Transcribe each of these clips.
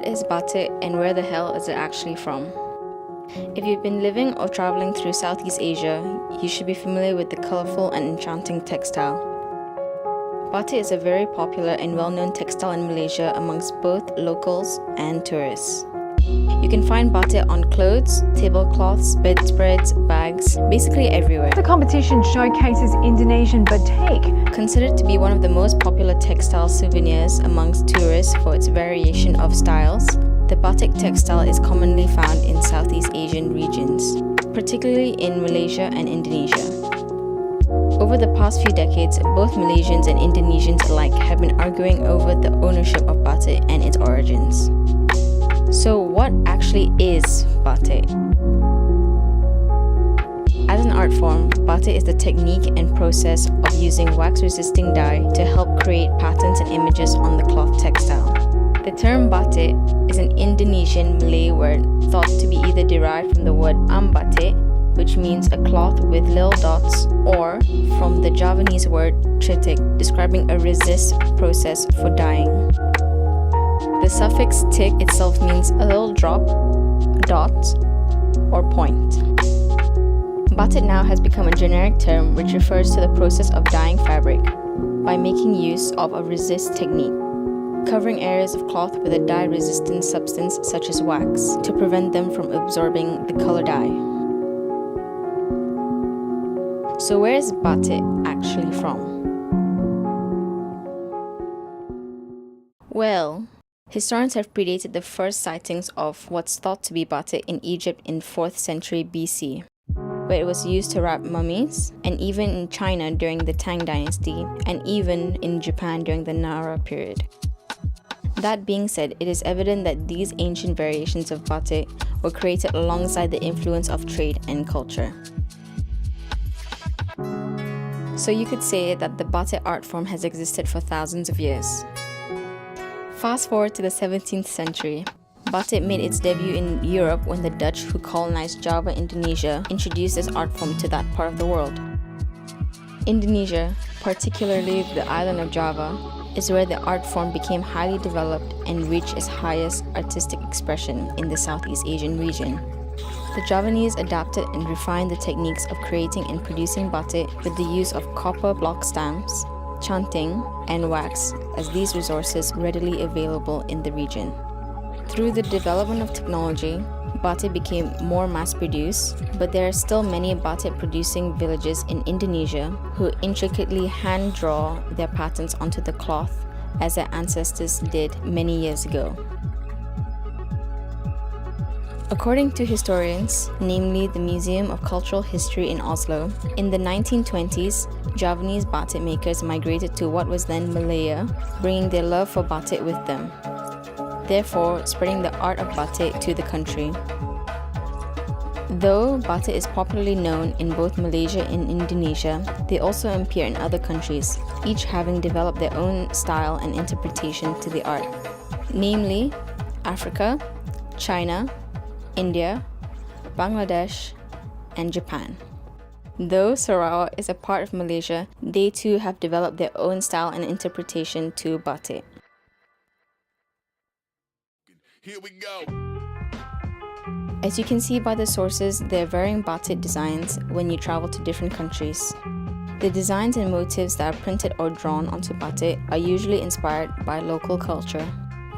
What is batik and where the hell is it actually from? If you've been living or traveling through Southeast Asia, you should be familiar with the colorful and enchanting textile. Batik is a very popular and well-known textile in Malaysia amongst both locals and tourists. You can find batik on clothes, tablecloths, bedspreads, bags, basically everywhere. The competition showcases Indonesian batik, Considered to be one of the most popular textile souvenirs amongst tourists for its variation of styles, the batik textile is commonly found in Southeast Asian regions, particularly in Malaysia and Indonesia. Over the past few decades, both Malaysians and Indonesians alike have been arguing over the ownership of batik and its origins. So what actually is batik? As an art form, batik is the technique and process of using wax-resisting dye to help create patterns and images on the cloth textile. The term batik is an Indonesian Malay word thought to be either derived from the word batik, which means a cloth with little dots, or from the Javanese word tritik, describing a resist process for dyeing. The suffix tik itself means a little drop, dot, or point. Batik now has become a generic term which refers to the process of dyeing fabric by making use of a resist technique, covering areas of cloth with a dye-resistant substance such as wax to prevent them from absorbing the color dye. So where is batik actually from? Well, historians have predated the first sightings of what's thought to be batik in Egypt in 4th century BC, where it was used to wrap mummies, and even in China during the Tang Dynasty, and even in Japan during the Nara period. That being said, it is evident that these ancient variations of batik were created alongside the influence of trade and culture. So you could say that the batik art form has existed for thousands of years. Fast forward to the 17th century, batik made its debut in Europe when the Dutch, who colonized Java, Indonesia, introduced this art form to that part of the world. Indonesia, particularly the island of Java, is where the art form became highly developed and reached its highest artistic expression in the Southeast Asian region. The Javanese adapted and refined the techniques of creating and producing batik with the use of copper block stamps, chanting, and wax as these resources readily available in the region. Through the development of technology, batik became more mass-produced, but there are still many batik-producing villages in Indonesia who intricately hand-draw their patterns onto the cloth as their ancestors did many years ago. According to historians, namely the Museum of Cultural History in Oslo, in the 1920s, Javanese batik makers migrated to what was then Malaya, bringing their love for batik with them, therefore spreading the art of batik to the country. Though batik is popularly known in both Malaysia and Indonesia, they also appear in other countries, each having developed their own style and interpretation to the art, namely Africa, China, India, Bangladesh, and Japan. Though Sarawak is a part of Malaysia, they too have developed their own style and interpretation to batik. Here we go. As you can see by the sources, there are varying batik designs when you travel to different countries. The designs and motifs that are printed or drawn onto batik are usually inspired by local culture.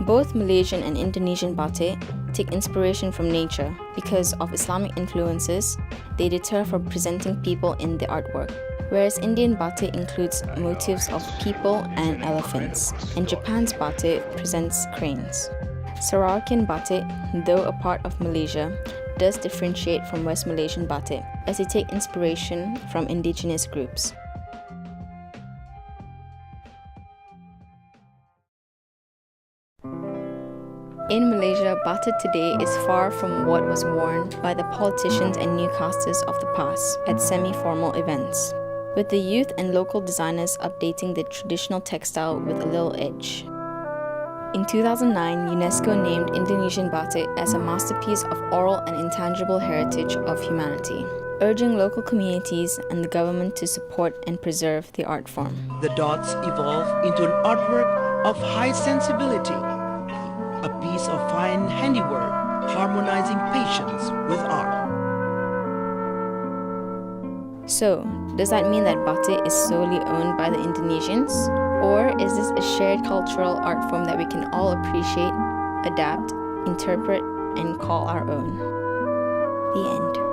Both Malaysian and Indonesian batik take inspiration from nature. Because of Islamic influences, they deter from presenting people in the artwork. Whereas Indian batik includes motifs of people and elephants, and Japan's batik presents cranes. Sarawakian batik, though a part of Malaysia, does differentiate from West Malaysian batik, as they take inspiration from indigenous groups. In Malaysia, batik today is far from what was worn by the politicians and newscasters of the past at semi-formal events, with the youth and local designers updating the traditional textile with a little edge. In 2009, UNESCO named Indonesian batik as a masterpiece of oral and intangible heritage of humanity, urging local communities and the government to support and preserve the art form. The dots evolve into an artwork of high sensibility. a piece of fine handiwork, harmonizing patience with art. So, does that mean that batik is solely owned by the Indonesians? Or is this a shared cultural art form that we can all appreciate, adapt, interpret, and call our own? The end.